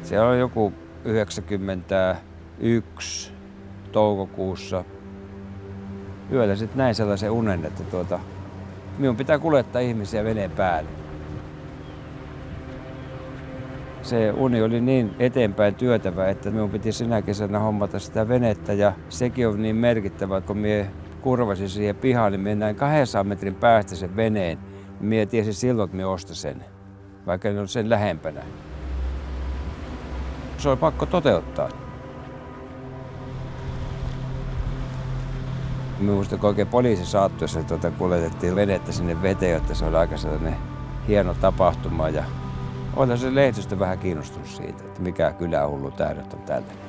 Se on joku 91 toukokuussa. Yöllä sitten näin sellaisen unen, että minun pitää kuljettaa ihmisiä veneen päälle. Se uni oli niin eteenpäin työtävä, että minun piti sinä kesänä hommata sitä venettä ja sekin on niin merkittävä, että kun minä kurvasin siihen pihaan, niin minä näin 200 metrin päästä sen veneen. Minä tiesin silloin, että minä ostan sen, vaikka en ollut sen lähempänä. Se oli pakko toteuttaa. Minusta kun oikein poliisi saattuessa kuljetettiin venettä sinne veteen, jotta se oli aika sellainen hieno tapahtuma. Ja olihan se lehdistö vähän kiinnostunut siitä, että mikä kylähullu tämä nyt on tällä.